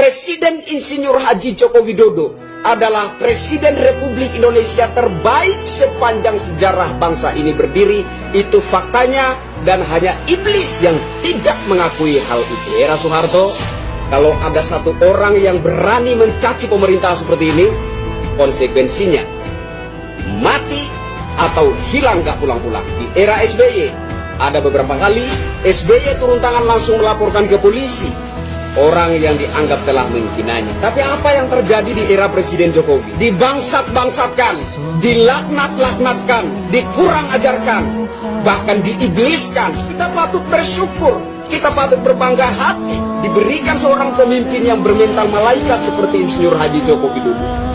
Presiden Insinyur Haji Joko Widodo adalah Presiden Republik Indonesia terbaik sepanjang sejarah bangsa ini berdiri. Itu faktanya, dan hanya iblis yang tidak mengakui hal itu. Era Soeharto, kalau ada satu orang yang berani mencaci pemerintah seperti ini, konsekuensinya mati atau hilang gak pulang-pulang. Di era SBY, ada beberapa kali SBY turun tangan langsung melaporkan ke polisi orang yang dianggap telah menghinanya. Tapi apa yang terjadi di era Presiden Jokowi? Dibangsat-bangsatkan, dilaknat-laknatkan, dikurang ajarkan, bahkan diibliskan. Kita patut bersyukur, kita patut berbangga hati diberikan seorang pemimpin yang bermental malaikat seperti Insinyur Haji Joko Widodo.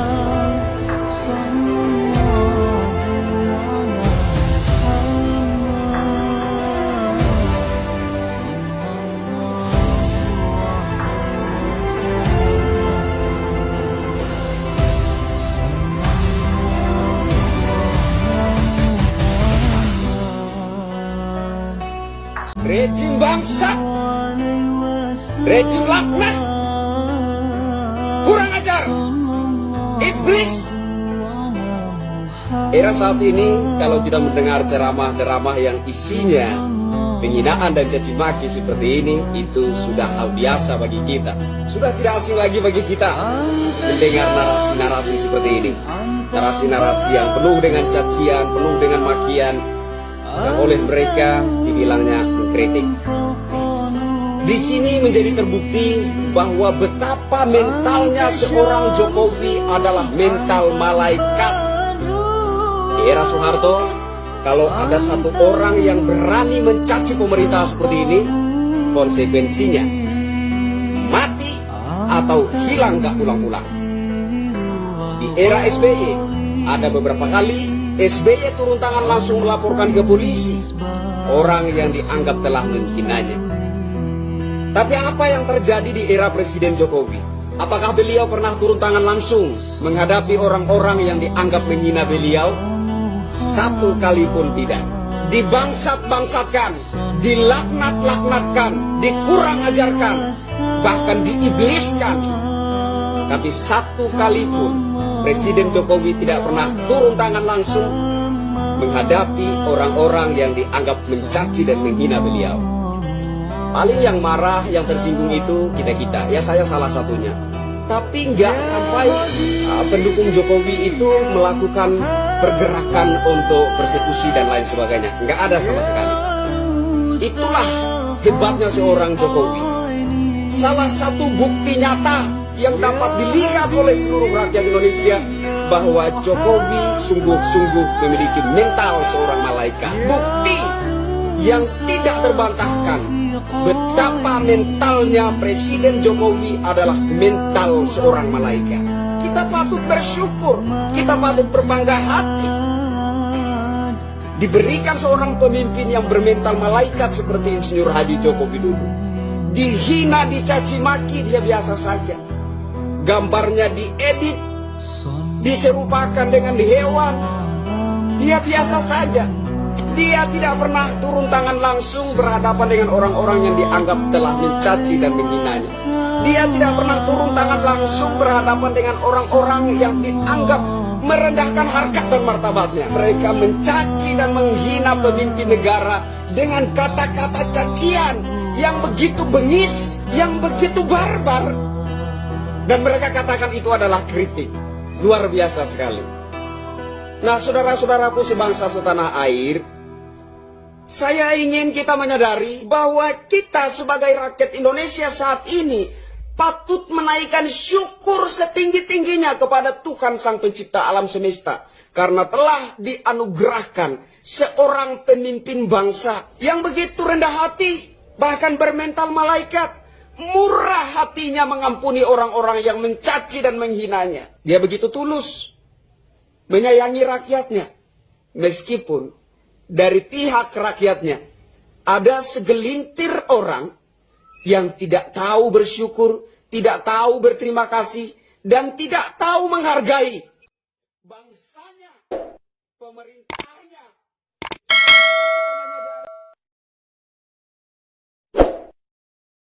Rejim bangsat, rejim laknat, kurang ajar, iblis. Era saat ini, kalau kita mendengar ceramah-ceramah yang isinya penghinaan dan caci maki seperti ini, itu sudah hal biasa bagi kita. Sudah tidak asing lagi bagi kita mendengar narasi-narasi seperti ini. Narasi-narasi yang penuh dengan cacian, penuh dengan makian, yang oleh mereka dibilangnya mengkritik. Di sini menjadi terbukti bahwa betapa mentalnya seorang Jokowi adalah mental malaikat. Di era Soeharto, kalau ada satu orang yang berani mencaci pemerintah seperti ini, konsekuensinya mati atau hilang gak pulang-pulang. Di era SBY, ada beberapa kali SBY turun tangan langsung melaporkan ke polisi orang yang dianggap telah menghinanya. Tapi apa yang terjadi di era Presiden Jokowi? Apakah beliau pernah turun tangan langsung menghadapi orang-orang yang dianggap menghina beliau? Satu kali pun tidak. Dibangsat-bangsatkan, dilaknat-laknatkan, dikurang ajarkan, bahkan diibliskan. Tapi satu kali pun Presiden Jokowi tidak pernah turun tangan langsung menghadapi orang-orang yang dianggap mencaci dan menghina beliau. Paling yang marah, yang tersinggung itu kita-kita. Ya, saya salah satunya. Tapi nggak sampai pendukung Jokowi itu melakukan pergerakan untuk persekusi dan lain sebagainya. Nggak ada sama sekali. Itulah hebatnya seorang Jokowi. Salah satu bukti nyata yang dapat dilihat oleh seluruh rakyat Indonesia bahwa Jokowi sungguh-sungguh memiliki mental seorang malaikat. Bukti yang tidak terbantahkan betapa mentalnya Presiden Jokowi adalah mental seorang malaikat. Kita patut bersyukur, kita patut berbangga hati diberikan seorang pemimpin yang bermental malaikat seperti Insinyur Haji Joko Widodo. Dihina, dicaci maki, dia biasa saja. Gambarnya diedit, diserupakan dengan hewan, dia biasa saja. Dia tidak pernah turun tangan langsung berhadapan dengan orang-orang yang dianggap telah mencaci dan menghinanya. Dia tidak pernah turun tangan langsung berhadapan dengan orang-orang yang dianggap merendahkan harkat dan martabatnya. Mereka mencaci dan menghina pemimpin negara dengan kata-kata cacian yang begitu bengis, yang begitu barbar. Dan mereka katakan itu adalah kritik. Luar biasa sekali. Nah, saudara-saudaraku sebangsa setanah air, saya ingin kita menyadari bahwa kita sebagai rakyat Indonesia saat ini patut menaikkan syukur setinggi-tingginya kepada Tuhan Sang Pencipta alam semesta. Karena telah dianugerahkan seorang pemimpin bangsa yang begitu rendah hati, bahkan bermental malaikat. Murah hatinya mengampuni orang-orang yang mencaci dan menghinanya. Dia begitu tulus menyayangi rakyatnya. Meskipun dari pihak rakyatnya ada segelintir orang yang tidak tahu bersyukur, tidak tahu berterima kasih, dan tidak tahu menghargai bangsanya, pemerintahnya. Kita menyadari